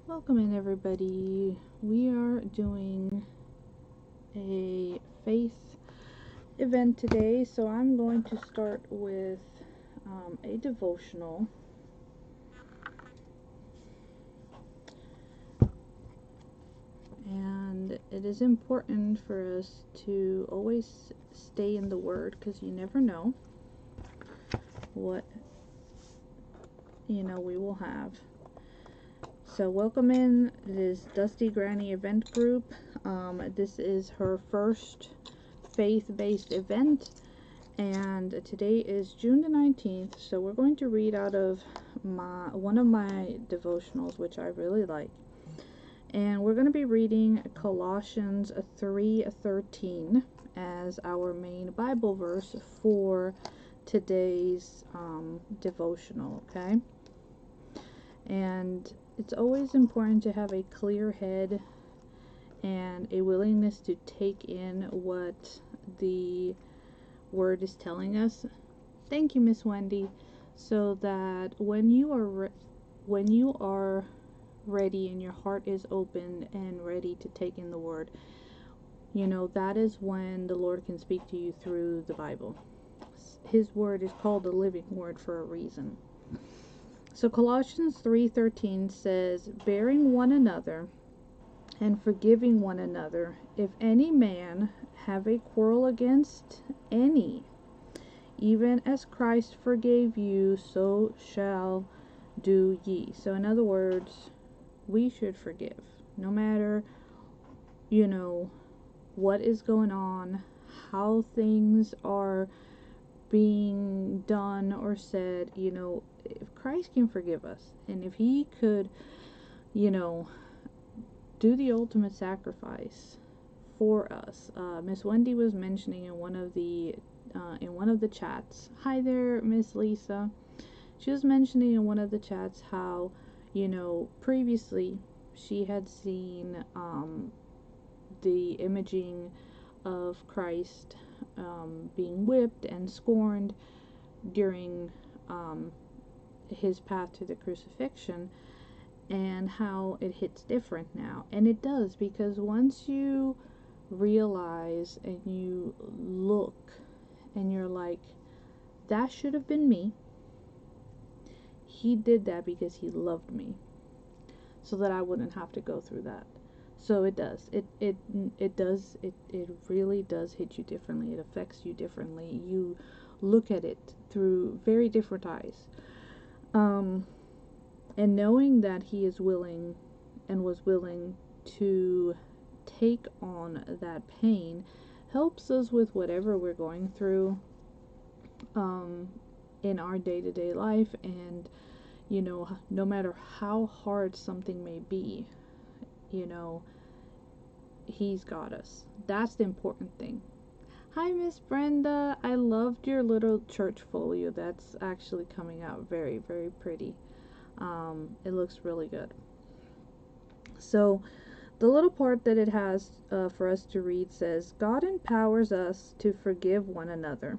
Welcome in, everybody. We are doing a faith event today, so I'm going to start with a devotional. And it is important for us to always stay in the Word because you never know what we will have. So welcome in this Dusty Granny event group. This is her first faith-based event, and today is June the 19th, so we're going to read out of one of my devotionals, which I really like. And we're going to be reading Colossians 3:13 as our main Bible verse for today's devotional, okay? And it's always important to have a clear head and a willingness to take in what the Word is telling us. Thank you, Miss Wendy. So that when you are ready and your heart is open and ready to take in the Word, that is when the Lord can speak to you through the Bible. His Word is called the living Word for a reason. So Colossians 3:13 says, bearing one another and forgiving one another, if any man have a quarrel against any, even as Christ forgave you, so shall do ye. So in other words, we should forgive. No matter, what is going on, how things are being done or said, if Christ can forgive us, and if he could, do the ultimate sacrifice for us. Miss Wendy was mentioning in one of the chats. Hi there, Miss Lisa. She was mentioning in one of the chats how, previously she had seen the imaging of Christ being whipped and scorned during his path to the crucifixion, and how it hits different now. And it does, because once you realize and you look and you're like, that should have been me. He did that because he loved me, so that I wouldn't have to go through that. So it does. It really does hit you differently. It affects you differently. You look at it through very different eyes. And knowing that he is willing and was willing to take on that pain helps us with whatever we're going through in our day-to-day life. And no matter how hard something may be, he's got us. That's the important thing. Hi, Miss Brenda. I loved your little church folio. That's actually coming out very, very pretty. It looks really good. So the little part that it has for us to read says, God empowers us to forgive one another.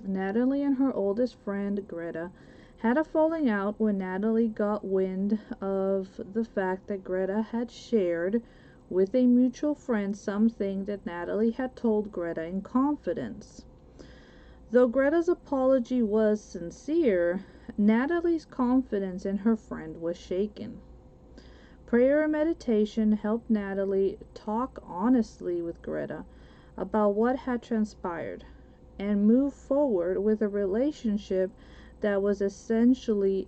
Natalie and her oldest friend, Greta, had a falling out when Natalie got wind of the fact that Greta had shared with a mutual friend something that Natalie had told Greta in confidence. Though Greta's apology was sincere, Natalie's confidence in her friend was shaken. Prayer and meditation helped Natalie talk honestly with Greta about what had transpired and move forward with a relationship that was essentially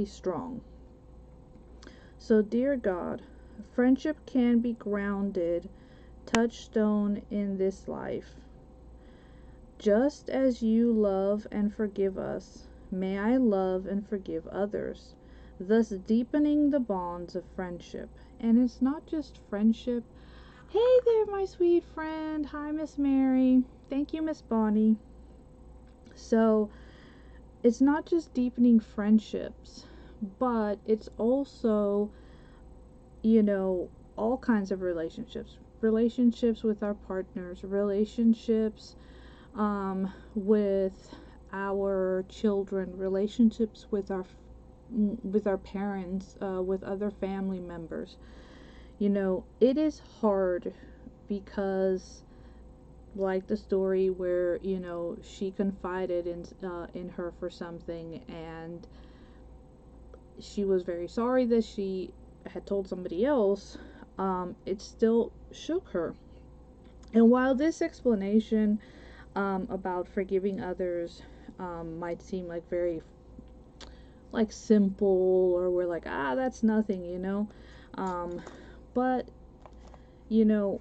strong. So, dear God, friendship can be grounded touchstone in this life. Just as you love and forgive us, may I love and forgive others, thus deepening the bonds of friendship. And it's not just friendship. Hey there, my sweet friend. Hi, Miss Mary. Thank you, Miss Bonnie. So, it's not just deepening friendships, but it's also, all kinds of relationships. Relationships with our partners, relationships with our children, relationships with our with our parents, with other family members. You know, it is hard because, like the story where, you know, she confided in her for something, and she was very sorry that she had told somebody else. It still shook her. And while this explanation, about forgiving others, might seem like very like simple, or we're like, ah, that's nothing, you know, um, but you know,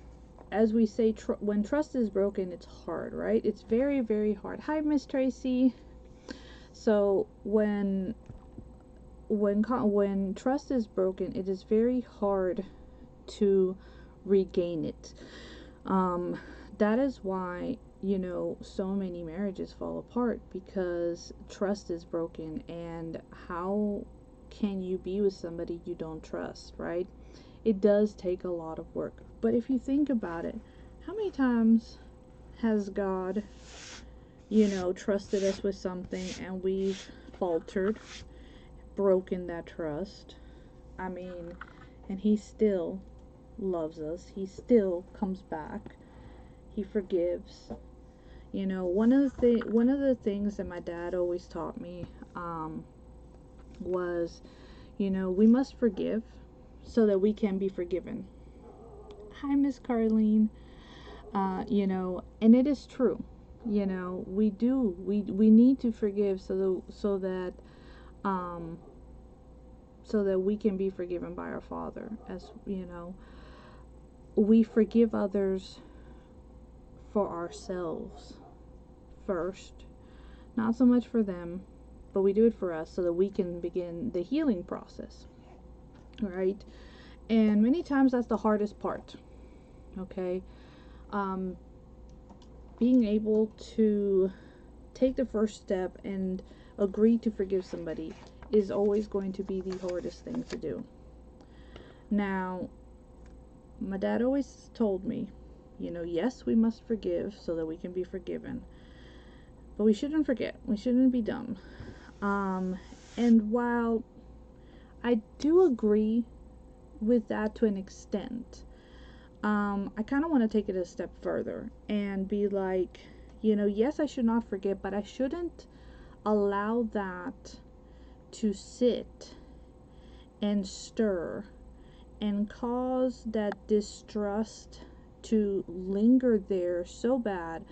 as we say, when trust is broken, it's hard, right? It's very, very hard. Hi, Miss Tracy. So when trust is broken, it is very hard to regain it. Um, that is why, you know, so many marriages fall apart, because trust is broken. And how can you be with somebody you don't trust, right? It does take a lot of work. But if you think about it, how many times has God, you know, trusted us with something and we've faltered, broken that trust? I mean, and He still loves us. He still comes back. He forgives. You know, one of the things that my dad always taught me, was, you know, we must forgive so that we can be forgiven. Hi, Miss Carlene. You know, and it is true. You know, we need to forgive um so that we can be forgiven by our Father. As you know, we forgive others for ourselves first, not so much for them, but we do it for us so that we can begin the healing process, right? And many times that's the hardest part. Okay, um, being able to take the first step and agree to forgive somebody is always going to be the hardest thing to do. Now, my dad always told me, you know, yes, we must forgive so that we can be forgiven, but we shouldn't forget. We shouldn't be dumb. And while I do agree with that to an extent, I kind of want to take it a step further and be like, you know, yes, I should not forget, but I shouldn't allow that to sit and stir and cause that distrust to linger there so bad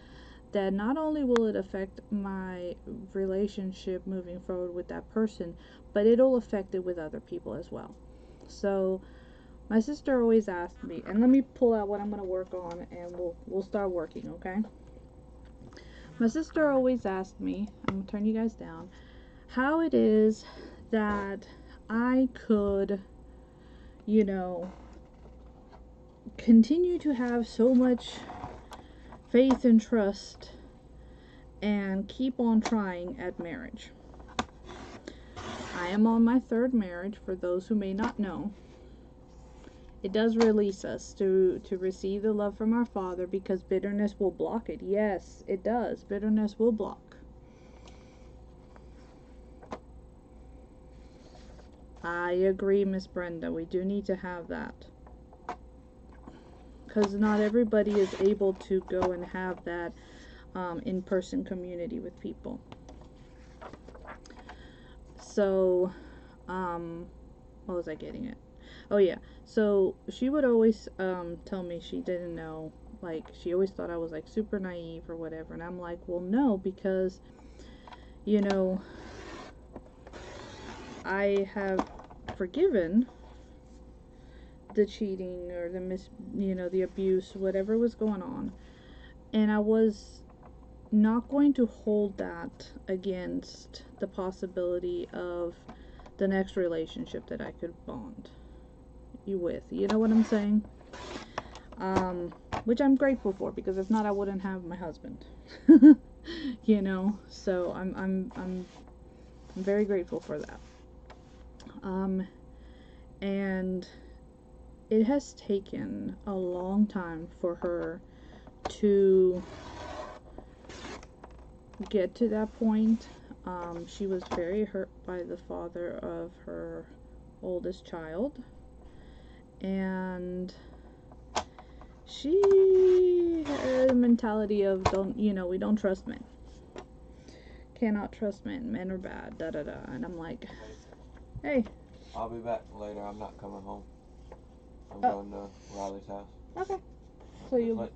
that not only will it affect my relationship moving forward with that person, but it'll affect it with other people as well. So my sister always asked me, and let me pull out what I'm going to work on, and we'll start working, okay? My sister always asked me, I'm going to turn you guys down, how it is that I could, you know, continue to have so much faith and trust and keep on trying at marriage. I am on my third marriage, for those who may not know. It does release us to receive the love from our Father, because bitterness will block it. Yes, it does. Bitterness will block. I agree, Miss Brenda. We do need to have that, because not everybody is able to go and have that in-person community with people. So, what was I getting at? Oh yeah, so she would always tell me she didn't know, like, she always thought I was like super naive or whatever, and I'm like, well, no, because, you know, I have forgiven the cheating or the abuse, whatever was going on, and I was not going to hold that against the possibility of the next relationship that I could bond you with. You know what I'm saying? Which I'm grateful for, because if not, I wouldn't have my husband. You know, so I'm very grateful for that. And it has taken a long time for her to get to that point. She was very hurt by the father of her oldest child, and she had a mentality of we don't trust men. Cannot trust men. Men are bad. Da da da. And I'm like, hey. I'll be back later. I'm not coming home. I'm going to Riley's house. Okay. So you'll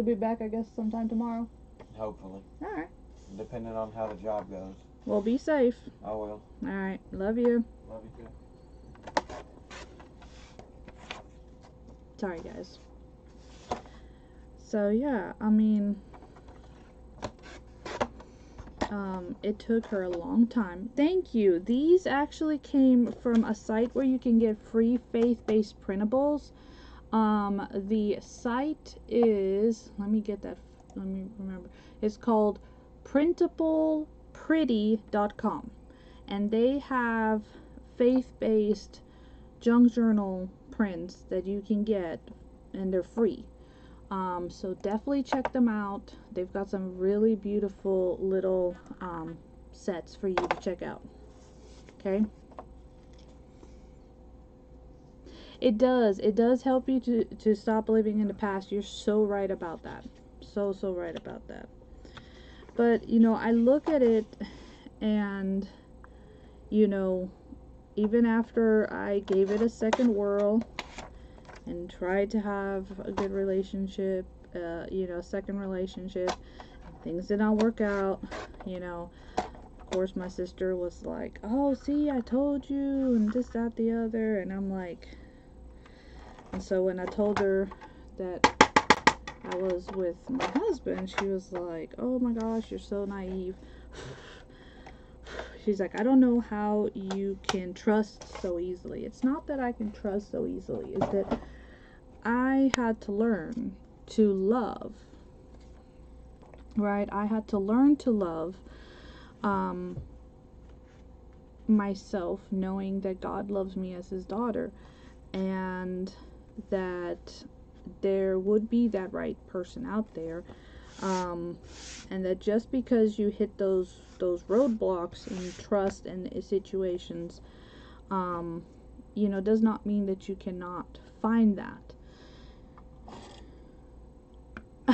be back, I guess, sometime tomorrow. Hopefully. All right. Depending on how the job goes. Well, be safe. I will. All right. Love you. Love you too. Sorry, guys. So yeah, I mean, it took her a long time. Thank you. These actually came from a site where you can get free faith-based printables. The site is, let me remember. It's called printablepretty.com, and they have faith-based junk journal prints that you can get, and they're free. So definitely check them out. They've got some really beautiful little sets for you to check out. Okay? It does help you to stop living in the past. You're so right about that. So right about that. But, I look at it, and, even after I gave it a second whirl and tried to have a good relationship, second relationship, things did not work out, of course my sister was like, oh, see, I told you, and this, that, the other, and I'm like, and so when I told her that I was with my husband, she was like, oh my gosh, you're so naive. She's like, I don't know how you can trust so easily. It's not that I can trust so easily. It's that I had to learn to love. Right? I had to learn to love myself, knowing that God loves me as his daughter, and that there would be that right person out there, and that just because you hit those roadblocks in trust and situations, does not mean that you cannot find that.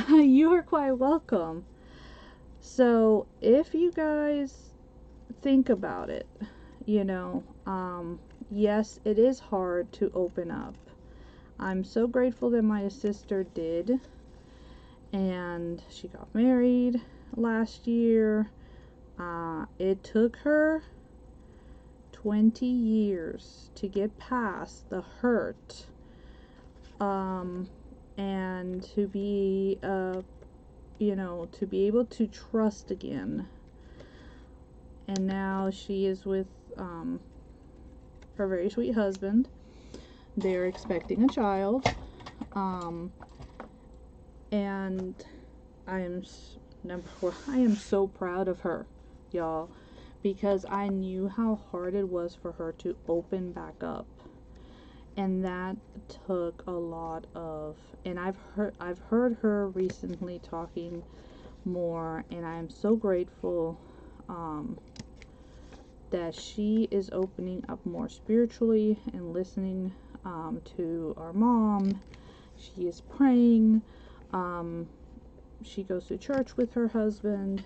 You are quite welcome. So if you guys think about it, yes, it is hard to open up. I'm so grateful that my sister did, and she got married last year. It took her 20 years to get past the hurt, and to be to be able to trust again. And now she is with her very sweet husband. They're expecting a child, and I am so proud of her, y'all, because I knew how hard it was for her to open back up, and that took a lot of, and I've heard her recently talking more, and I am so grateful that she is opening up more spiritually and listening to our mom. She is praying. She goes to church with her husband.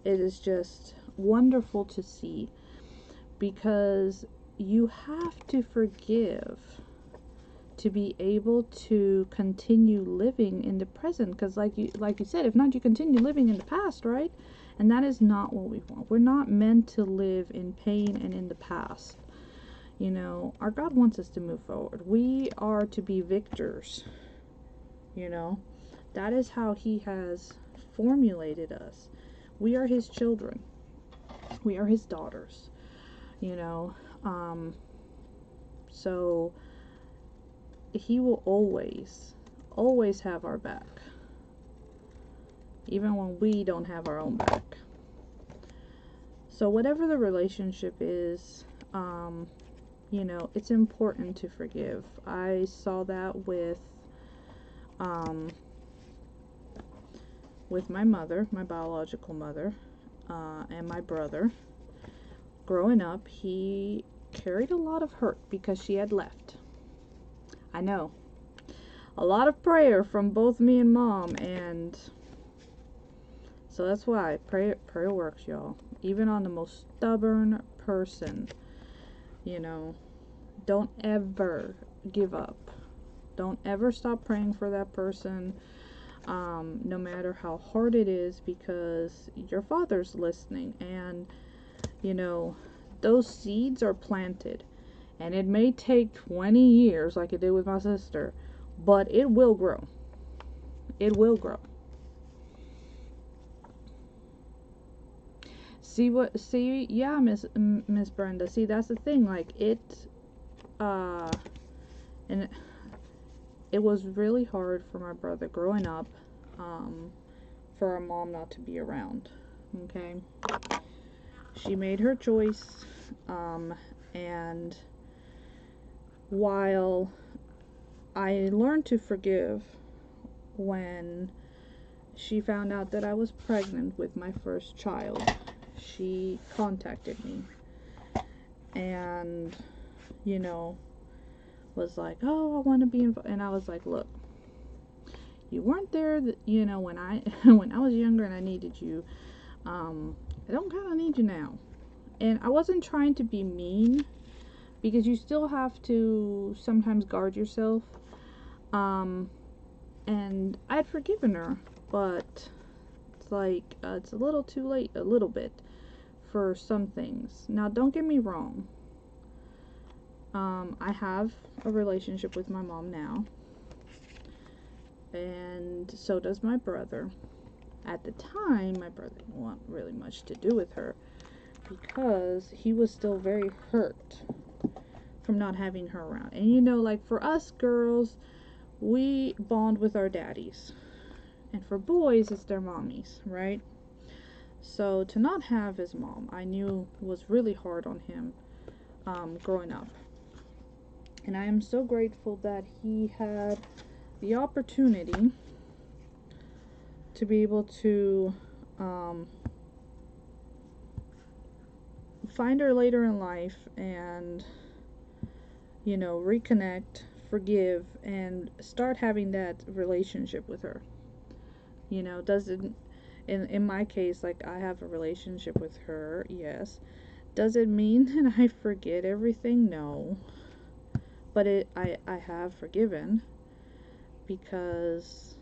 It is just wonderful to see, because you have to forgive to be able to continue living in the present, because like you said, if not, you continue living in the past, right? And that is not what we want. We're not meant to live in pain and in the past. Our God wants us to move forward. We are to be victors. That is how he has formulated us. We are his children. We are his daughters. So he will always have our back, even when we don't have our own back. So whatever the relationship is, it's important to forgive. I saw that with my mother, my biological mother. and my brother, growing up, he carried a lot of hurt because she had left. I know. A lot of prayer from both me and mom, and so that's why prayer works, y'all. Even on the most stubborn person, you know, don't ever give up. Don't ever stop praying for that person, no matter how hard it is, because your Father's listening, and you know, those seeds are planted, and it may take 20 years like it did with my sister, but it will grow. It will grow. Yeah, Miss Brenda. See, that's the thing. Like and it was really hard for my brother growing up, for our mom not to be around. Okay, she made her choice, and while I learned to forgive when she found out that I was pregnant with my first child, she contacted me and, you know, was like, oh, I want to be involved. And I was like, look, you weren't there, you know, when I when I was younger and I needed you. I don't kind of need you now. And I wasn't trying to be mean, because you still have to sometimes guard yourself. And I'd forgiven her, but it's like, it's a little too late, a little bit, for some things. Now, don't get me wrong. I have a relationship with my mom now, and so does my brother. At the time, my brother didn't want really much to do with her because he was still very hurt from not having her around. And you know, like for us girls, we bond with our daddies, and for boys, it's their mommies, right? So to not have his mom, I knew was really hard on him, growing up. And I am so grateful that he had the opportunity to be able to find her later in life and, you know, reconnect, forgive, and start having that relationship with her. You know, doesn't, in my case, like, I have a relationship with her, yes. Does it mean that I forget everything? No. But I have forgiven, because,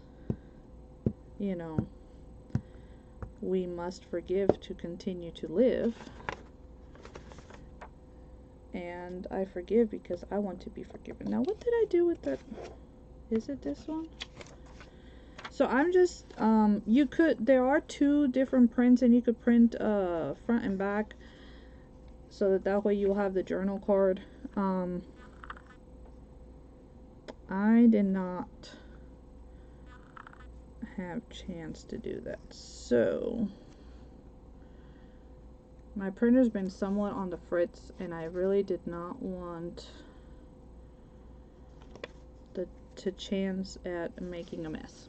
you know, we must forgive to continue to live. And I forgive because I want to be forgiven. Now, what did I do with that? Is it this one? So I'm just, there are two different prints, and you could print front and back, so that way you'll have the journal card. I did not have chance to do that, so my printer's been somewhat on the fritz, and I really did not want to chance at making a mess.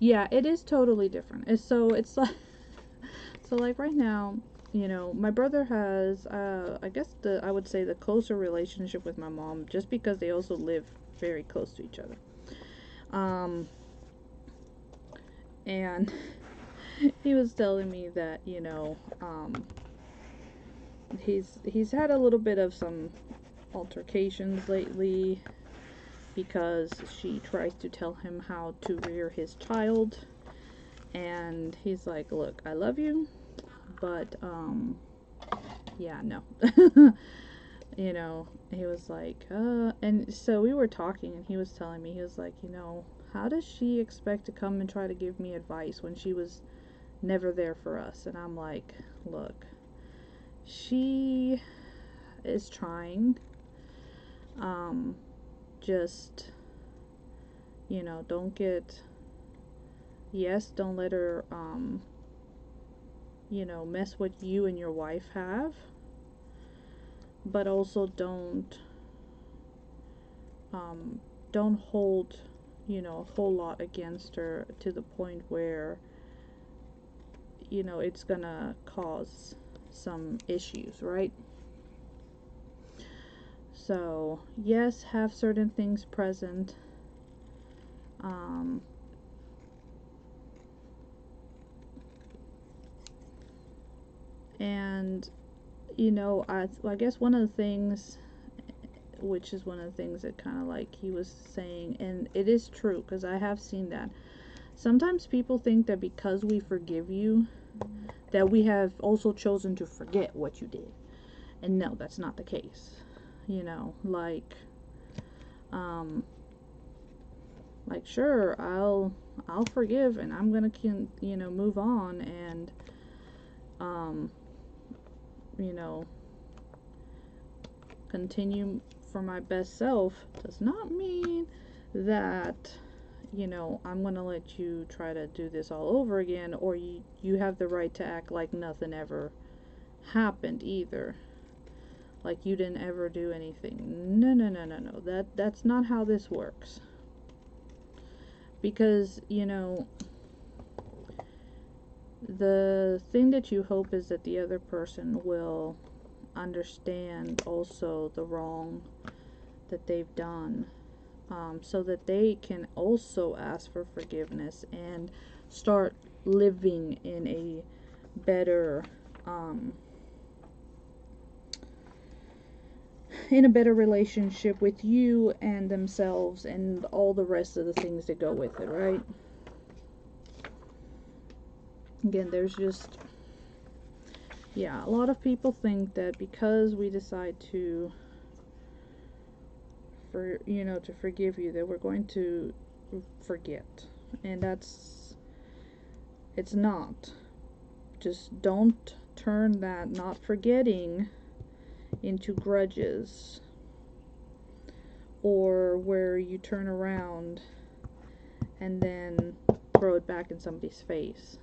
Yeah, it is totally different. It's like, so like right now, you know, my brother has, I guess I would say the closer relationship with my mom, just because they also live very close to each other. And he was telling me that, you know, he's had a little bit of some altercations lately, because she tries to tell him how to rear his child, and he's like, look, I love you, but yeah, no. You know, he was like, and so we were talking, and he was telling me, he was like, you know, how does she expect to come and try to give me advice when she was never there for us? And I'm like, look, she is trying. Just, you know, don't let her, you know, mess what you and your wife have, but also don't hold a whole lot against her to the point where, it's gonna cause some issues, right? So, yes, have certain things present. And, I guess one of the things, which is one of the things that kind of like he was saying, and it is true because I have seen that. Sometimes people think that because we forgive you, that we have also chosen to forget what you did. And no, that's not the case. Like sure, I'll forgive and I'm gonna move on and you know continue for my best self. Does not mean that I'm gonna let you try to do this all over again, or you have the right to act like nothing ever happened either, like you didn't ever do anything. No, no, no, no, no. That's not how this works. Because the thing that you hope is that the other person will understand also the wrong that they've done, so that they can also ask for forgiveness and start living in a better relationship with you and themselves and all the rest of the things that go with it, right? Again, there's just, a lot of people think that because we decide to forgive you, that we're going to forget. And it's not. Just don't turn that not forgetting into grudges, or where you turn around and then throw it back in somebody's face,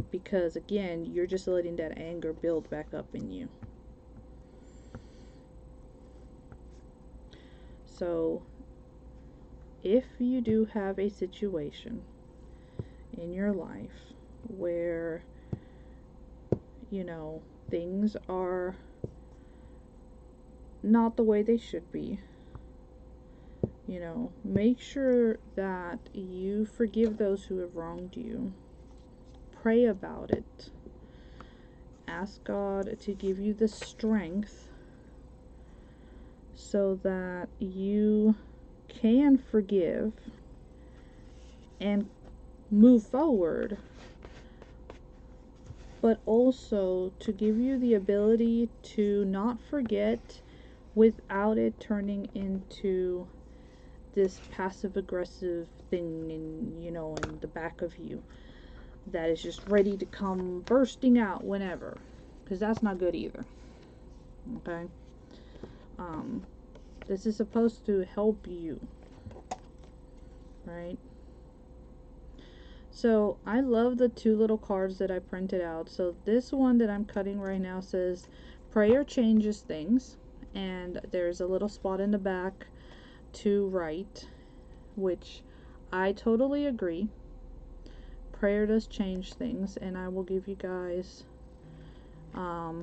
because again, you're just letting that anger build back up in you. So if you do have a situation in your life where things are not the way they should be, make sure that you forgive those who have wronged you. Pray about it. Ask God to give you the strength so that you can forgive and move forward, but also to give you the ability to not forget without it turning into this passive aggressive thing in the back of you that is just ready to come bursting out whenever, because that's not good either. Okay? This is supposed to help you, right? So I love the two little cards that I printed out. So this one that I'm cutting right now says prayer changes things, and there's a little spot in the back to write, which I totally agree. Prayer does change things, and I will give you guys a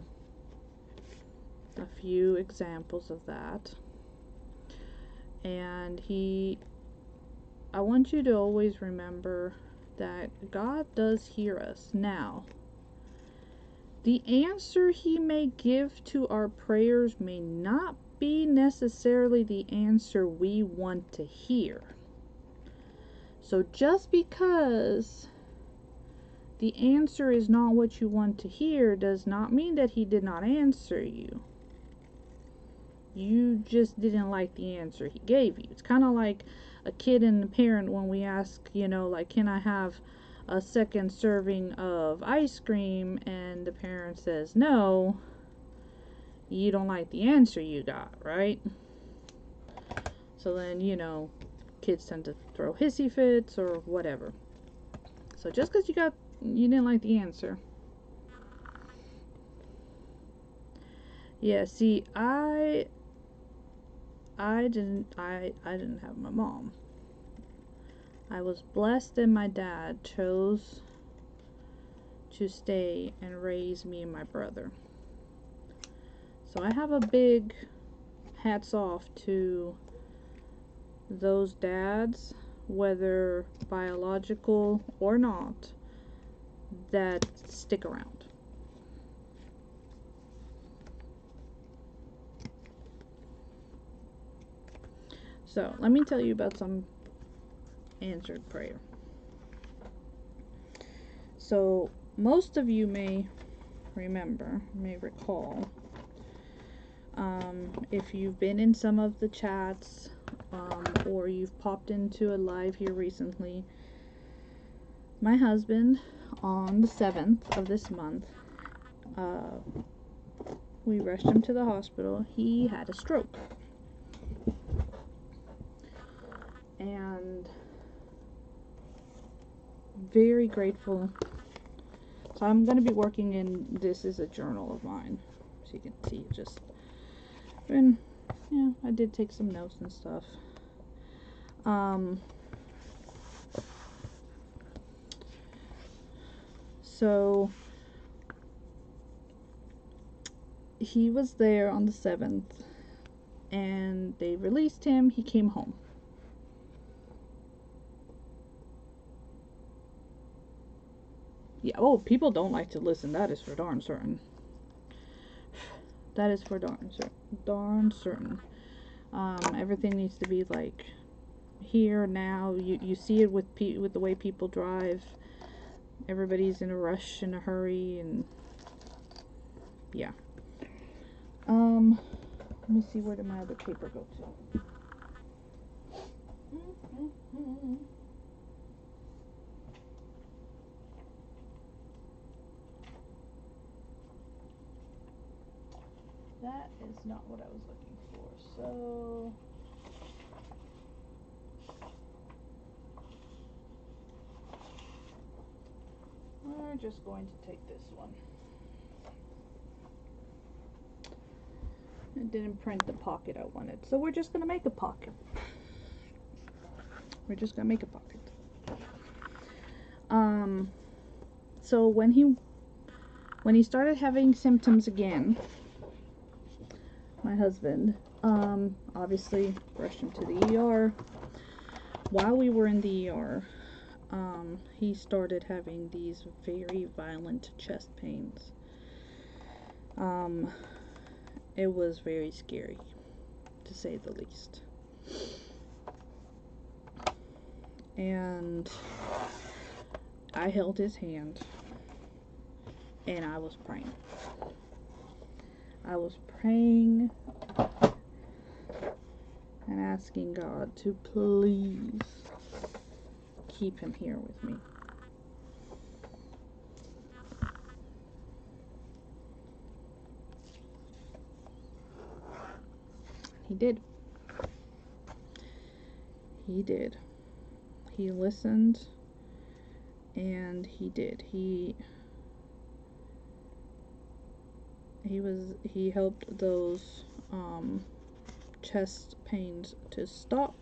few examples of that. And I want you to always remember that God does hear us. Now, the answer He may give to our prayers may not be necessarily the answer we want to hear. So just because the answer is not what you want to hear does not mean that He did not answer you. You just didn't like the answer He gave you. It's kind of like a kid and a parent when we ask, like, can I have a second serving of ice cream? And the parent says no. You don't like the answer you got, right? So then, kids tend to throw hissy fits or whatever. So just because you didn't like the answer. Yeah, see, I didn't have my mom. I was blessed and my dad chose to stay and raise me and my brother. So I have a big hats off to those dads, whether biological or not, that stick around. So let me tell you about some answered prayer. So most of you may recall, if you've been in some of the chats, or you've popped into a live here recently, my husband, on the 7th of this month, we rushed him to the hospital. He had a stroke. And very grateful. So I'm going to be working in, this is a journal of mine, so you can see just, and yeah, I did take some notes and stuff. So he was there on the 7th and they released him. He came home. Yeah, oh, people don't like to listen. That is for darn certain. That is for darn certain. Everything needs to be like here now. You see it with the way people drive. Everybody's in a rush, in a hurry, and yeah. Let me see, where did my other paper go to? That is not what I was looking for. So we're just going to take this one. It didn't print the pocket I wanted, so we're just gonna make a pocket. We're just gonna make a pocket. So when he started having symptoms again, my husband, obviously rushed him to the ER. While we were in the ER, he started having these very violent chest pains. It was very scary, to say the least. And I held his hand and I was praying. I was praying and asking God to please keep him here with me. He did. He did. He listened, and he did. He helped those chest pains to stop,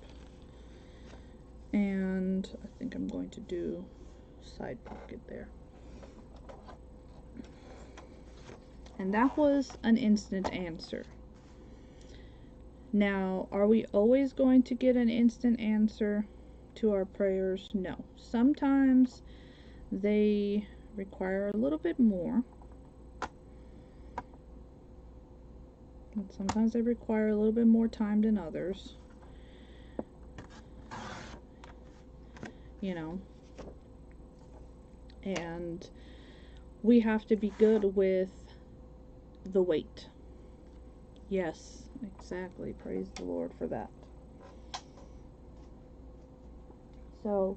and I think I'm going to do side pocket there. And that was an instant answer. Now, are we always going to get an instant answer to our prayers? No. Sometimes they require a little bit more. And sometimes they require a little bit more time than others. You know. And we have to be good with the wait. Yes, exactly. Praise the Lord for that. So,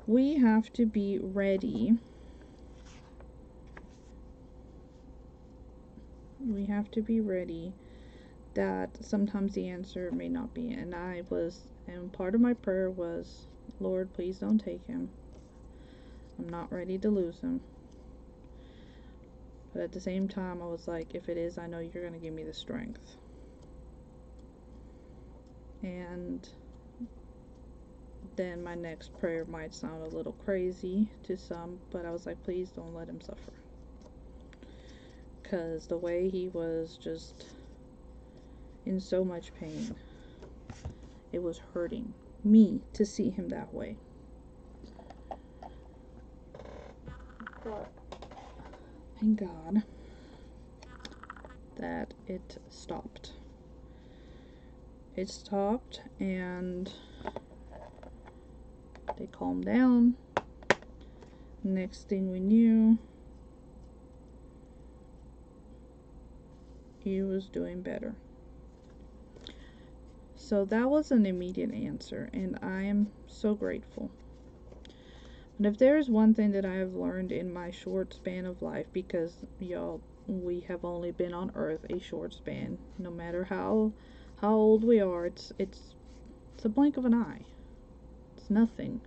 we have to be ready. We have to be ready that sometimes the answer may not be. And part of my prayer was, Lord, please don't take him. I'm not ready to lose him. But at the same time, I was like, if it is, I know you're going to give me the strength. And then my next prayer might sound a little crazy to some, but I was like, please don't let him suffer. Because the way he was just in so much pain, it was hurting me to see him that way. But thank God that it stopped. It stopped and they calmed down. Next thing we knew, he was doing better. So that was an immediate answer, and I am so grateful. But if there is one thing that I have learned in my short span of life, because y'all, we have only been on earth a short span, no matter how old we are, it's a blink of an eye. It's nothing.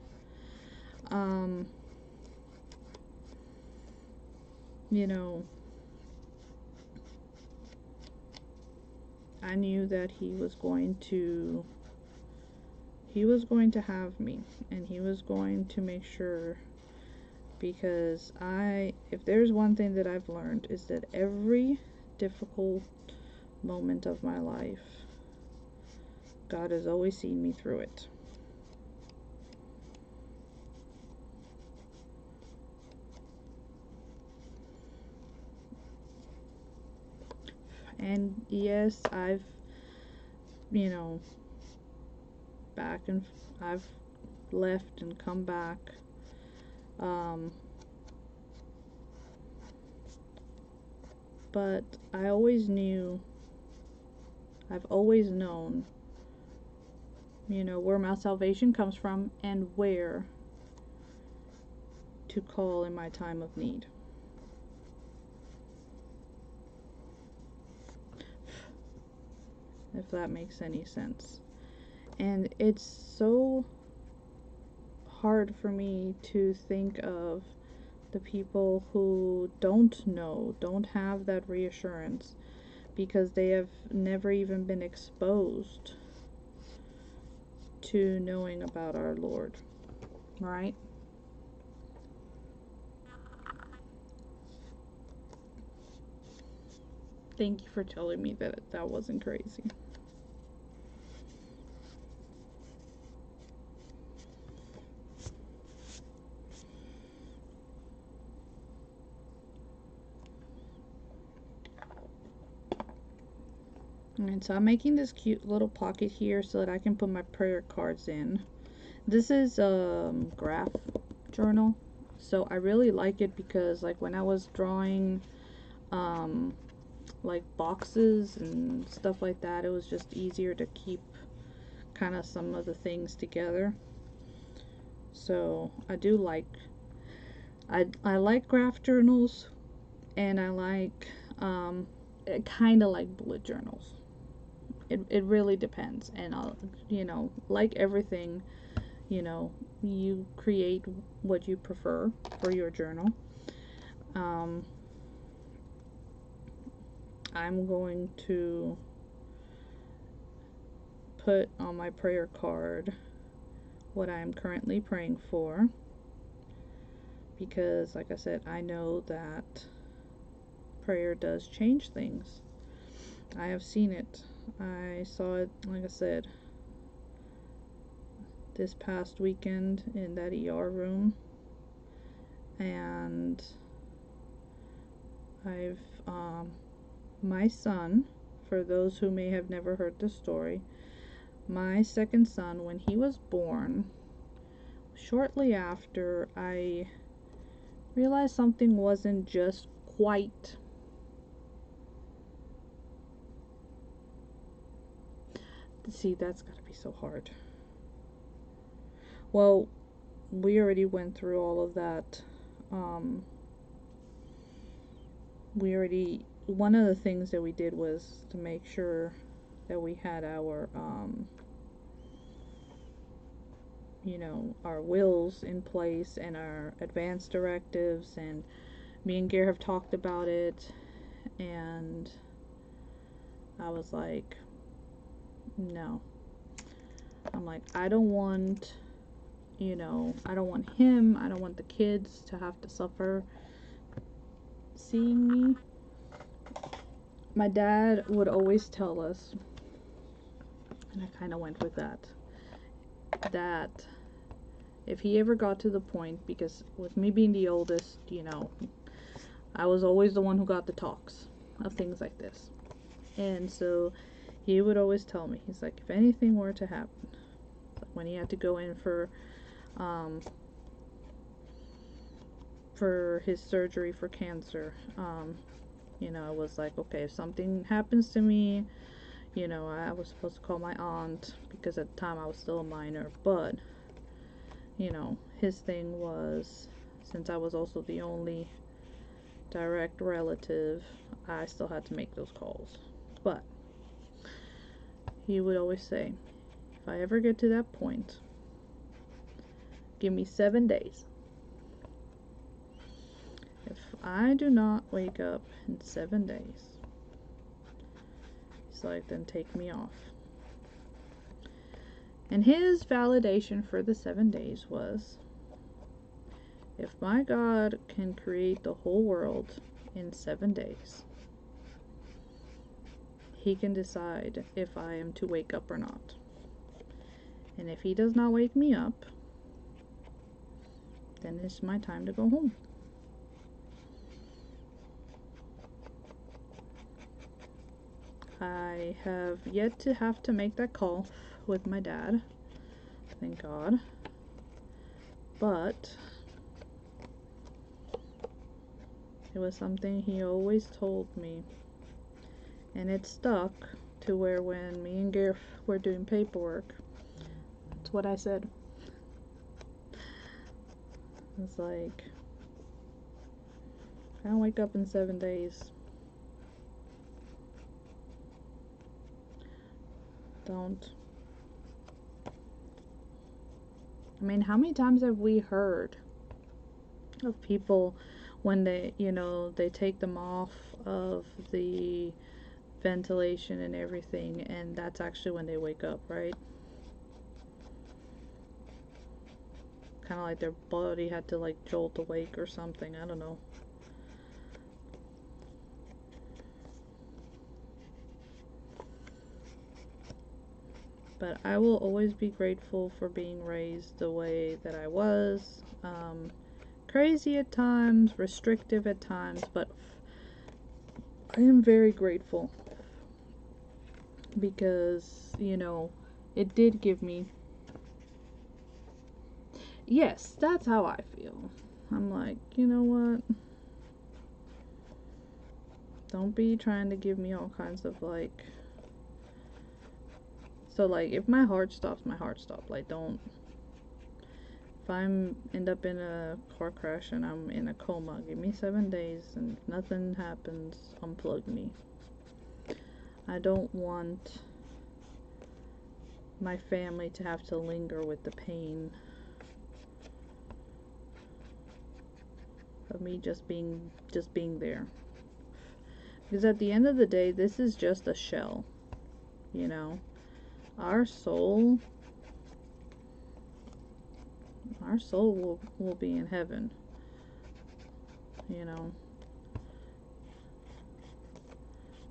You know, I knew that he was going to have me, and he was going to make sure, because if there's one thing that I've learned, is that every difficult moment of my life, God has always seen me through it. And yes, I've, I've left and come back. But I've always known, where my salvation comes from and where to call in my time of need. If that makes any sense. And it's so hard for me to think of the people who don't have that reassurance, because they have never even been exposed to knowing about our Lord, right? Thank you for telling me that that wasn't crazy. Alright, so I'm making this cute little pocket here so that I can put my prayer cards in. This is a graph journal, so I really like it because, like, when I was drawing like boxes and stuff like that, it was just easier to keep kind of some of the things together. So I do like, I like graph journals, and I like kind of like bullet journals. It really depends, and I'll, like everything, you create what you prefer for your journal. I'm going to put on my prayer card what I'm currently praying for, because, like I said, I know that prayer does change things. I have seen it. I saw it, like I said, this past weekend in that ER room, and I've my son, for those who may have never heard the story, my second son, when he was born, shortly after, I realized something wasn't just quite see, that's gotta be so hard. Well, we already went through all of that. One of the things that we did was to make sure that we had our our wills in place and our advance directives, and me and Gare have talked about it, and I was like, no, I'm like, I don't want, I don't want him, I don't want the kids to have to suffer seeing me. My dad would always tell us, and I kind of went with that if he ever got to the point, because with me being the oldest, I was always the one who got the talks of things like this. And so he would always tell me, he's like, if anything were to happen, when he had to go in for his surgery for cancer, I was like, okay, if something happens to me, I was supposed to call my aunt, because at the time I was still a minor, but his thing was, since I was also the only direct relative, I still had to make those calls. But he would always say, if I ever get to that point, give me 7 days. If I do not wake up in 7 days, he's like, then take me off. And his validation for the 7 days was, if my God can create the whole world in 7 days, he can decide if I am to wake up or not. And if he does not wake me up, then it's my time to go home. I have yet to have to make that call with my dad, thank God. But it was something he always told me, and it stuck to where when me and Gareth were doing paperwork, that's what I said. It's like, I don't wake up in 7 days. Don't. I mean, how many times have we heard of people when they take them off of the ventilation and everything, and that's actually when they wake up, right? Kind of like their body had to like jolt awake or something, I don't know. But I will always be grateful for being raised the way that I was. Crazy at times, restrictive at times, but I am very grateful, because, it did give me, yes, that's how I feel. I'm like, you know what? Don't be trying to give me all kinds of like, so like if my heart stops, my heart stops. Like, don't, if I'm end up in a car crash and I'm in a coma, give me 7 days, and if nothing happens, unplug me. I don't want my family to have to linger with the pain of me just being there. Because at the end of the day, this is just a shell, Our soul will be in heaven,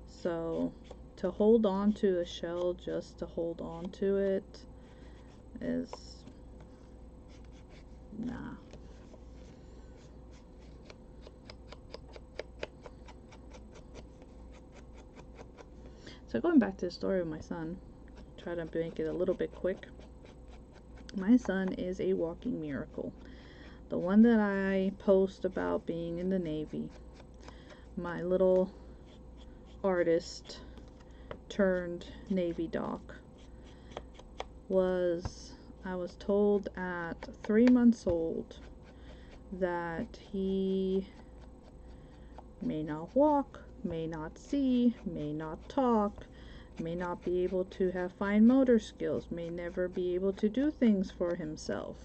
So to hold on to a shell just to hold on to it is, nah. So going back to the story of my son, try to make it a little bit quick. My son is a walking miracle. The one that I post about being in the Navy, my little artist turned Navy doc, I was told at 3 months old that he may not walk, may not see, may not talk, may not be able to have fine motor skills, may never be able to do things for himself.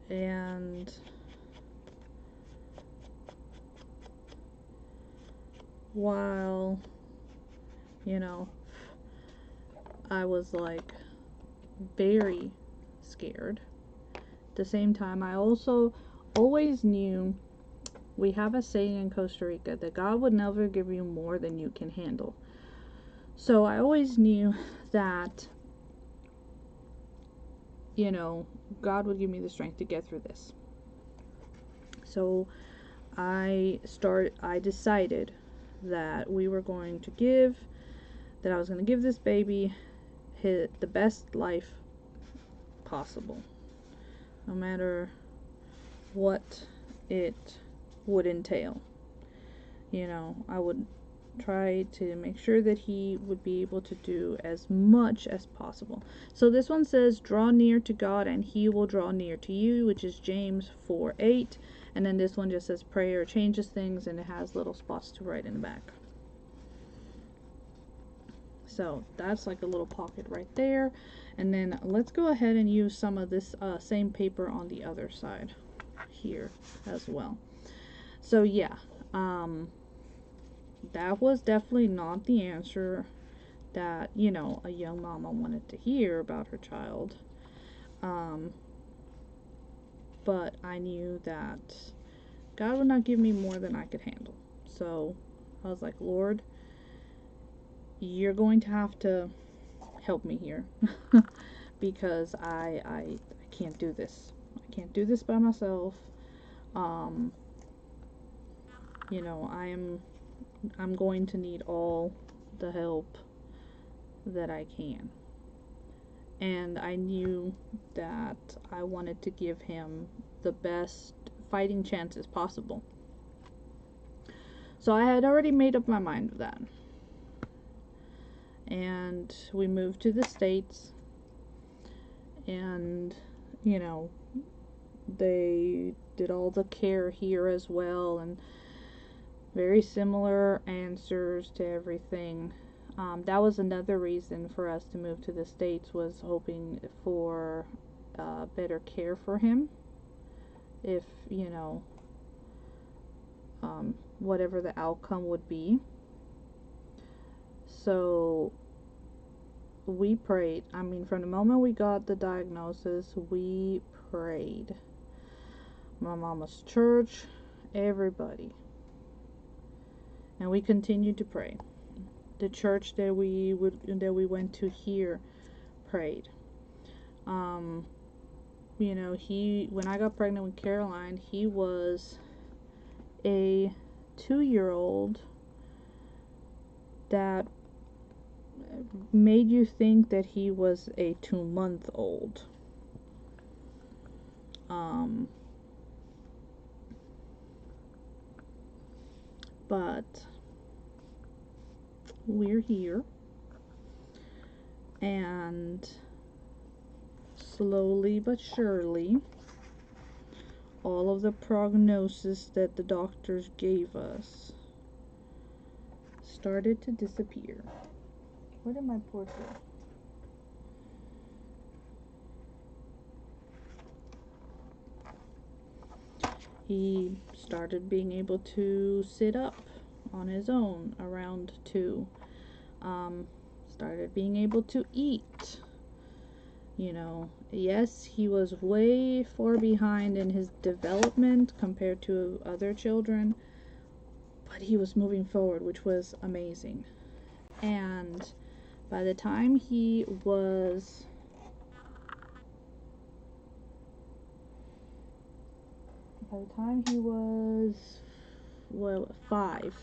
And while you know, I was like very scared. At the same time, I also always knew, we have a saying in Costa Rica that God would never give you more than you can handle. So I always knew that, you know, God would give me the strength to get through this. So I decided that we were going to give, that I was going to give this baby the best life possible, no matter what it would entail. You know, I would try to make sure that he would be able to do as much as possible. So this one says, draw near to God and he will draw near to you, which is James 4:8. And then this one just says prayer changes things, and it has little spots to write in the back. So that's like a little pocket right there. And then let's go ahead and use some of this same paper on the other side here as well. So yeah, that was definitely not the answer that, you know, a young mama wanted to hear about her child. But I knew that God would not give me more than I could handle. So I was like, Lord, you're going to have to help me here because I can't do this. I can't do this by myself. You know, I'm going to need all the help that I can. And I knew that I wanted to give him the best fighting chances possible. So I had already made up my mind of that. And we moved to the States, and, you know, they did all the care here as well, and very similar answers to everything. That was another reason for us to move to the States, was hoping for better care for him, if, you know, whatever the outcome would be. So we prayed. I mean, from the moment we got the diagnosis, we prayed. My mama's church, everybody. And we continued to pray. The church that we went to here prayed. You know, when I got pregnant with Caroline, he was a 2-year-old that made you think that he was a 2-month-old. But we're here, and slowly but surely, all of the prognosis that the doctors gave us started to disappear. Where did my port go? He started being able to sit up on his own around 2. Started being able to eat. You know, yes, he was way far behind in his development compared to other children, but he was moving forward, which was amazing. And by the time he was well, 5,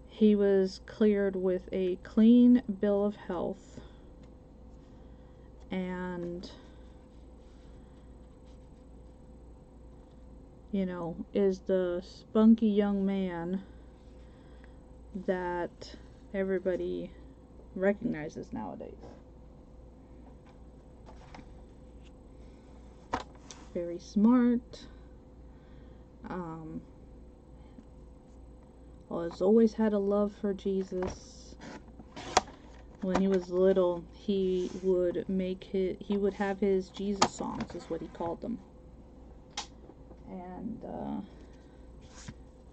he was cleared with a clean bill of health, and, you know, is the spunky young man that everybody recognizes nowadays. Very smart. Has always had a love for Jesus. When he was little, he would have his Jesus songs, is what he called them. And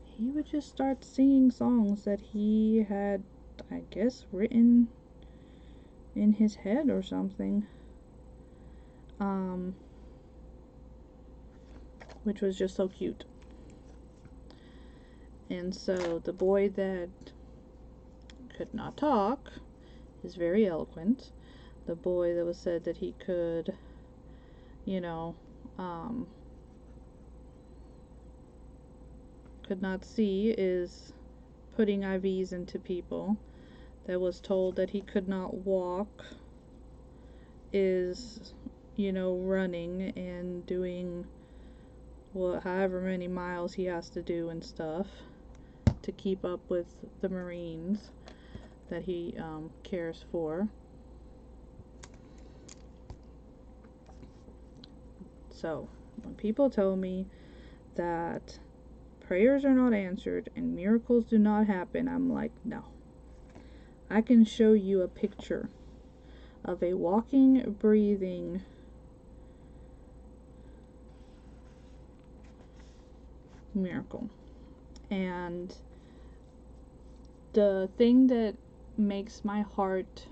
he would just start singing songs that he had I guess, written in his head or something. Which was just so cute. And so the boy that could not talk is very eloquent. The boy that was said that he could, you know, could not see is putting IVs into people. That was told that he could not walk is, you know, running and doing however many miles he has to do and stuff to keep up with the Marines that he cares for. So when people tell me that prayers are not answered and miracles do not happen, I'm like, no. I can show you a picture of a walking, breathing miracle. And the thing that makes my heart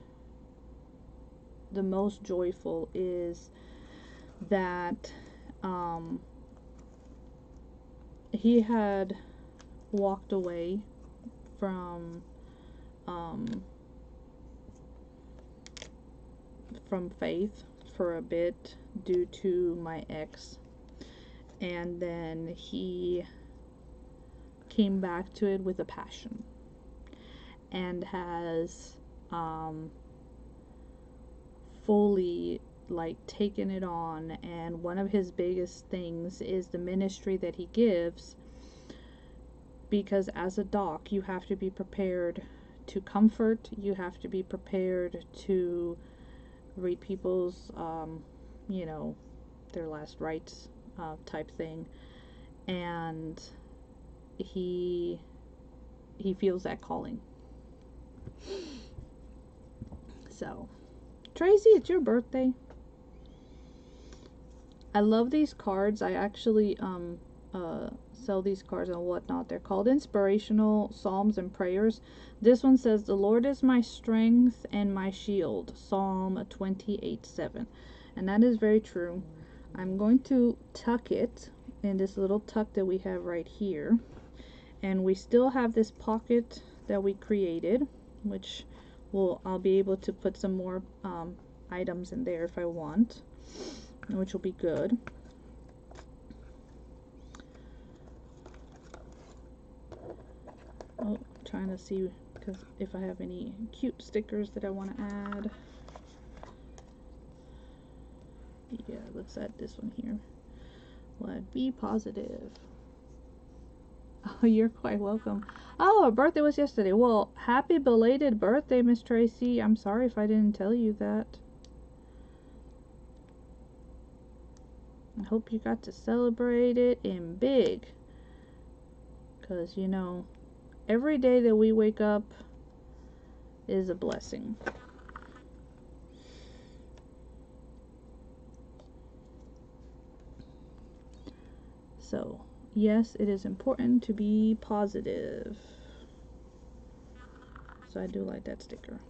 the most joyful is that he had walked away from faith for a bit due to my ex, and then he came back to it with a passion and has fully like taken it on. And one of his biggest things is the ministry that he gives, because as a doc you have to be prepared to comfort, you have to be prepared to read people's you know, their last rites type thing, and he feels that calling. So Tracy, it's your birthday. I love these cards. I actually sell these cards and whatnot. They're called inspirational psalms and prayers. This one says, "The Lord is my strength and my shield," Psalm 28:7, and that is very true. I'm going to tuck it in this little tuck that we have right here, and we still have this pocket that we created, which I'll be able to put some more items in there if I want, which will be good. Oh, I'm trying to see because if I have any cute stickers that I want to add. Yeah, let's add this one here. We'll add be positive. Oh, you're quite welcome. Oh, her birthday was yesterday. Well, happy belated birthday, Miss Tracy. I'm sorry if I didn't tell you that. I hope you got to celebrate it in big. Because, you know, every day that we wake up is a blessing. So, yes, it is important to be positive. So I do like that sticker.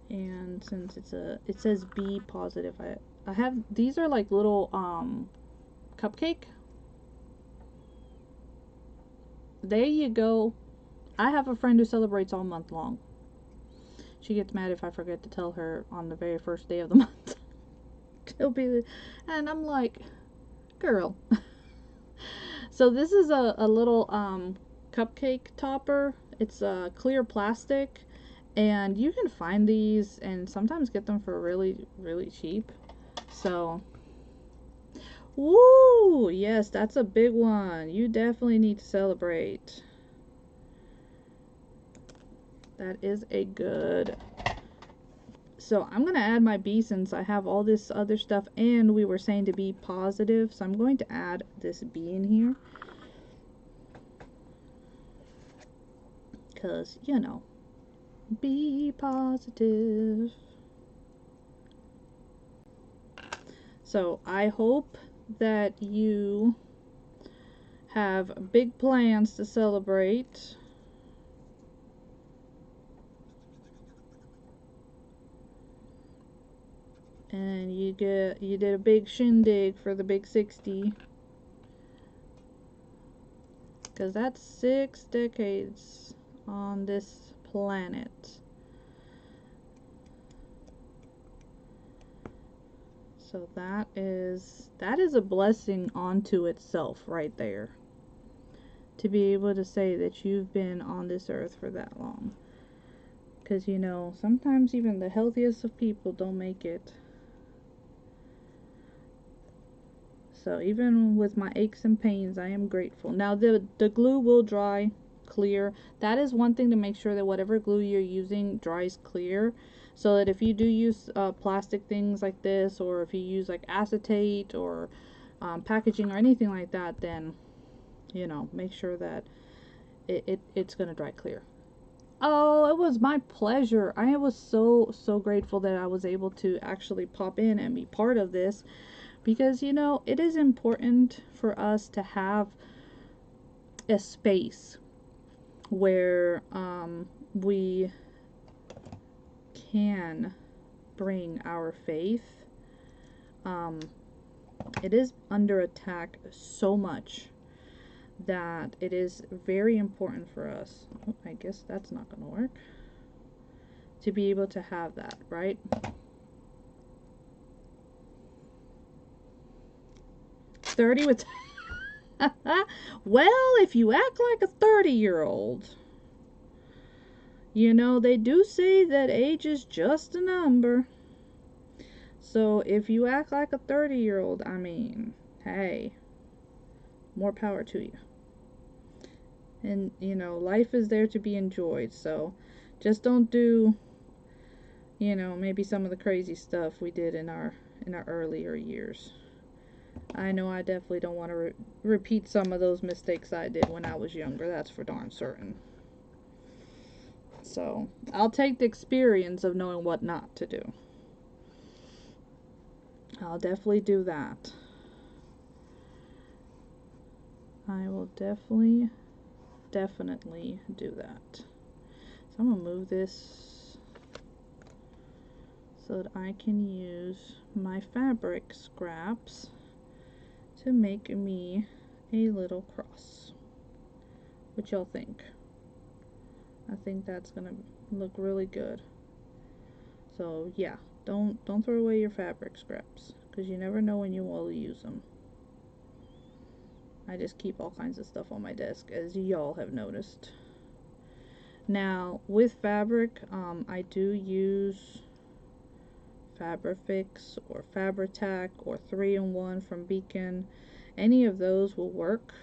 And since it says be positive, I have, these are like little cupcake. There you go. I have a friend who celebrates all month long. She gets mad if I forget to tell her on the very first day of the month. She'll be, and I'm like, girl. So this is a little cupcake topper. It's clear plastic, and you can find these and sometimes get them for really, really cheap. So, woo! Yes, that's a big one. You definitely need to celebrate. That is a good. So I'm going to add my B since I have all this other stuff, and we were saying to be positive. So I'm going to add this B in here. Because, you know, be positive. So I hope that you have big plans to celebrate. And you did a big shindig for the big 60. Because that's 6 decades on this planet. So that is a blessing onto itself right there. To be able to say that you've been on this earth for that long. Because, you know, sometimes even the healthiest of people don't make it. So even with my aches and pains, I am grateful. Now the glue will dry clear. That is one thing to make sure that whatever glue you're using dries clear. So that if you do use plastic things like this, or if you use like acetate or packaging or anything like that, then, you know, make sure that it's going to dry clear. Oh, it was my pleasure. I was so grateful that I was able to actually pop in and be part of this, because, you know, it is important for us to have a space where we can bring our faith. It is under attack so much that it is very important for us. Oh, I guess that's not going to work. To be able to have that, right? $30 with well, if you act like a 30-year-old, you know, they do say that age is just a number. So if you act like a 30-year-old, I mean, hey, more power to you. And, you know, life is there to be enjoyed. So just don't do, you know, maybe some of the crazy stuff we did in our earlier years. I know I definitely don't want to repeat some of those mistakes I did when I was younger. That's for darn certain. So I'll take the experience of knowing what not to do. I'll definitely do that. I will definitely do that. So I'm going to move this so that I can use my fabric scraps to make me a little cross. What y'all think? I think that's going to look really good. So yeah, don't throw away your fabric scraps, because you never know when you will use them. I just keep all kinds of stuff on my desk, as y'all have noticed. Now, with fabric, I do use Fabrifix or Fabri-Tac or 3-in-1 from Beacon. Any of those will work.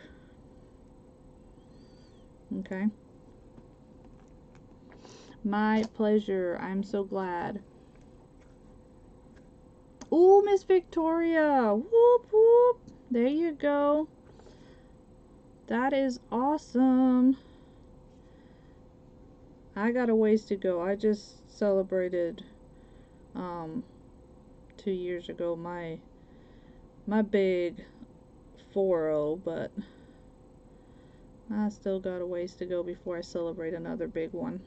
Okay. My pleasure. I'm so glad. Ooh, Miss Victoria. Whoop, whoop. There you go. That is awesome. I got a ways to go. I just celebrated 2 years ago my big 4-0, but I still got a ways to go before I celebrate another big one.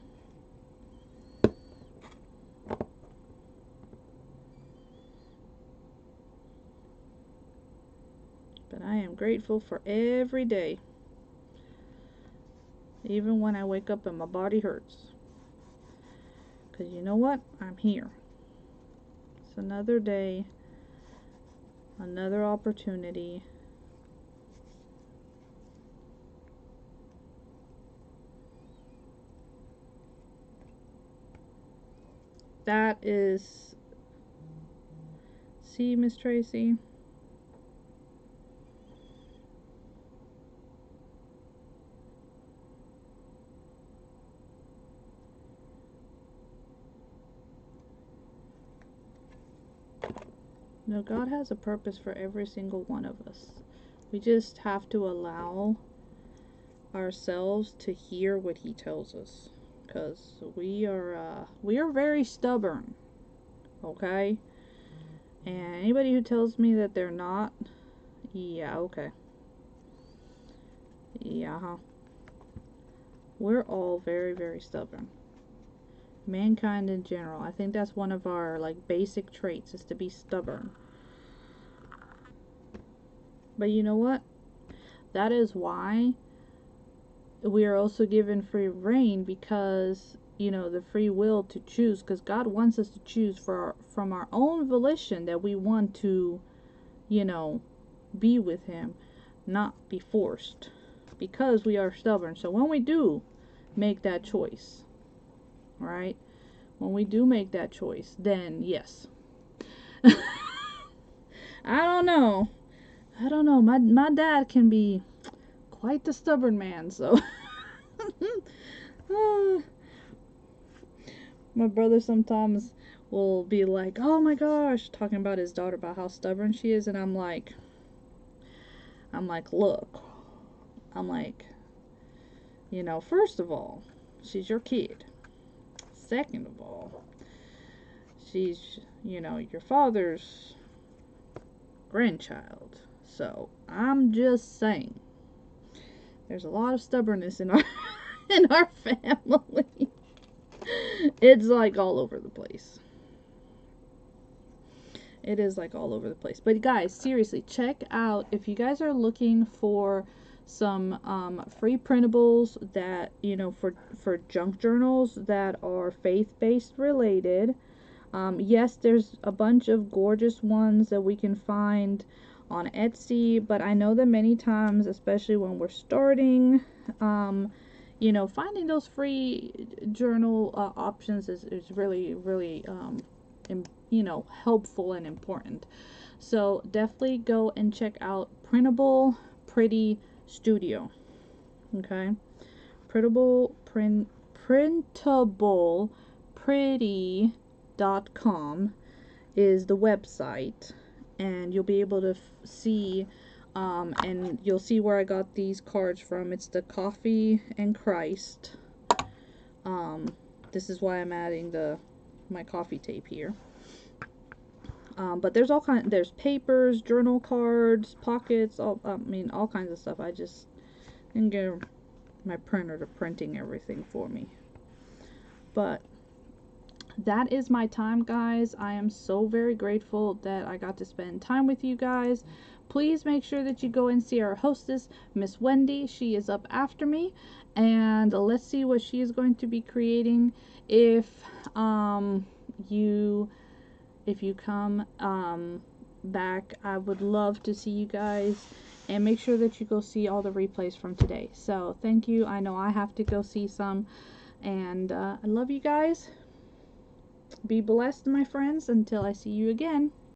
But I am grateful for every day. Even when I wake up and my body hurts. Because you know what? I'm here. It's another day. Another opportunity. That is... See, Miss Tracy? No, God has a purpose for every single one of us. We just have to allow ourselves to hear what He tells us, because we are very stubborn. Okay, and anybody who tells me that they're not, yeah, okay, yeah, we're all very stubborn, Mankind in general. I think that's one of our like basic traits, is to be stubborn. But you know what? That is why we are also given free reign, because the free will to choose, because God wants us to choose from our own volition that we want to you know be with him, not be forced, because we are stubborn. So when we do make that choice, right, when we do make that choice, then yes. I don't know my dad can be quite the stubborn man, so my brother sometimes will be like, oh my gosh, talking about his daughter, about how stubborn she is, and I'm like, look, I'm like, first of all, she's your kid. Second of all, she's, your father's grandchild. So I'm just saying, there's a lot of stubbornness in our in our family. It's like all over the place. It is like all over the place. But guys, seriously, check out, if you guys are looking for some free printables that, for junk journals that are faith-based related. Yes, there's a bunch of gorgeous ones that we can find on Etsy, but I know that many times, especially when we're starting, finding those free journal options is really, really helpful and important. So definitely go and check out Printable Pretty Studio. Okay, printable pretty.com is the website, and you'll be able to see and you'll see where I got these cards from. It's the Coffee and Christ. This is why I'm adding my coffee tape here. But there's there's papers, journal cards, pockets, all kinds of stuff. I just didn't get my printer to printing everything for me. But that is my time, guys. I am so very grateful that I got to spend time with you guys. Please make sure that you go and see our hostess, Miss Wendy. She is up after me, and let's see what she is going to be creating. If you come back, I would love to see you guys, and make sure that you go see all the replays from today. So thank you. I know I have to go see some, and I love you guys. Be blessed, my friends, until I see you again.